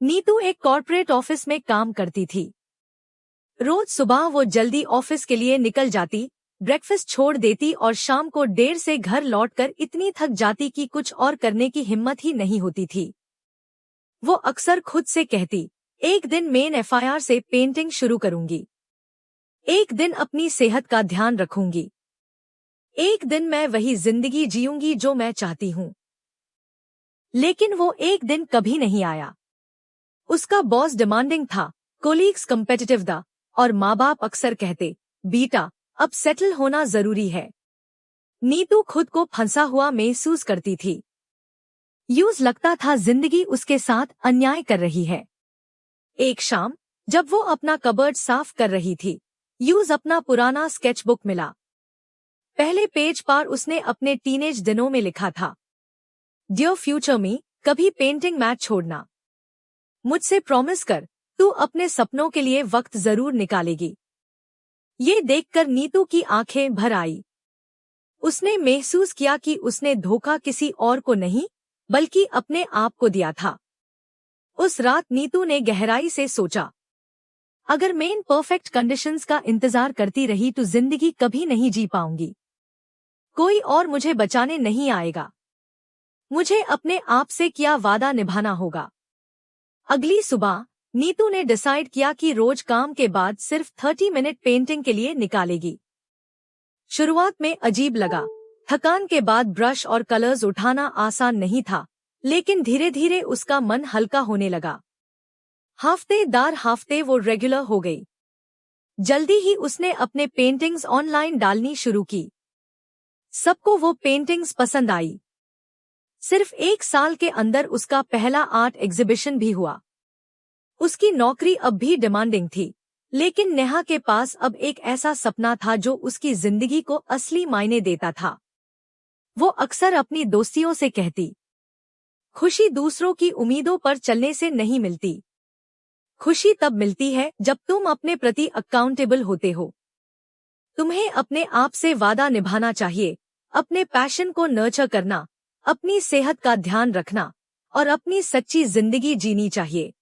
नीतू एक corporate office में काम करती थी। रोज सुबह वो जल्दी ऑफिस के लिए निकल जाती, ब्रेकफास्ट छोड़ देती और शाम को देर से घर लौटकर इतनी थक जाती कि कुछ और करने की हिम्मत ही नहीं होती थी। वो अक्सर खुद से कहती, एक दिन मेन एफआईआर से पेंटिंग शुरू करूंगी, एक दिन अपनी सेहत का ध्यान रखूंगी, एक दिन मैं वही जिंदगी जीऊंगी जो मैं चाहती हूँ। लेकिन वो एक दिन कभी नहीं आया। उसका बॉस डिमांडिंग था, कोलीग्स कम्पेटिटिव था और माँ बाप अक्सर कहते, बेटा अब सेटल होना जरूरी है। नीतू खुद को फंसा हुआ महसूस करती थी। यूज लगता था जिंदगी उसके साथ अन्याय कर रही है। एक शाम जब वो अपना कबर्ड साफ कर रही थी, यूज अपना पुराना स्केचबुक मिला। पहले पेज पर उसने अपने टीनेज दिनों में लिखा था, डियर फ्यूचर में कभी पेंटिंग मैच छोड़ना। मुझसे प्रॉमिस कर, तू अपने सपनों के लिए वक्त जरूर निकालेगी। ये देखकर नीतू की आंखें भर आई। उसने महसूस किया कि उसने धोखा किसी और को नहीं बल्कि अपने आप को दिया था। उस रात नीतू ने गहराई से सोचा, अगर मैं इन परफेक्ट कंडीशंस का इंतजार करती रही तो जिंदगी कभी नहीं जी पाऊंगी। कोई और मुझे बचाने नहीं आएगा। मुझे अपने आप से किया वादा निभाना होगा। अगली सुबह नीतू ने डिसाइड किया कि रोज काम के बाद सिर्फ 30 मिनट पेंटिंग के लिए निकालेगी। शुरुआत में अजीब लगा। थकान के बाद ब्रश और कलर्स उठाना आसान नहीं था, लेकिन धीरे धीरे उसका मन हल्का होने लगा। हफ्ते वो रेगुलर हो गई। जल्दी ही उसने अपने पेंटिंग्स ऑनलाइन डालनी शुरू की। सबको वो पेंटिंग्स पसंद आई। सिर्फ 1 साल के अंदर उसका पहला आर्ट एग्जीबिशन भी हुआ। उसकी नौकरी अब भी डिमांडिंग थी, लेकिन नेहा के पास अब एक ऐसा सपना था जो उसकी जिंदगी को असली मायने देता था। वो अक्सर अपनी दोस्तियों से कहती, खुशी दूसरों की उम्मीदों पर चलने से नहीं मिलती। खुशी तब मिलती है जब तुम अपने प्रति अकाउंटेबल होते हो। तुम्हें अपने आप से वादा निभाना चाहिए, अपने पैशन को नर्चर करना, अपनी सेहत का ध्यान रखना और अपनी सच्ची जिंदगी जीनी चाहिए।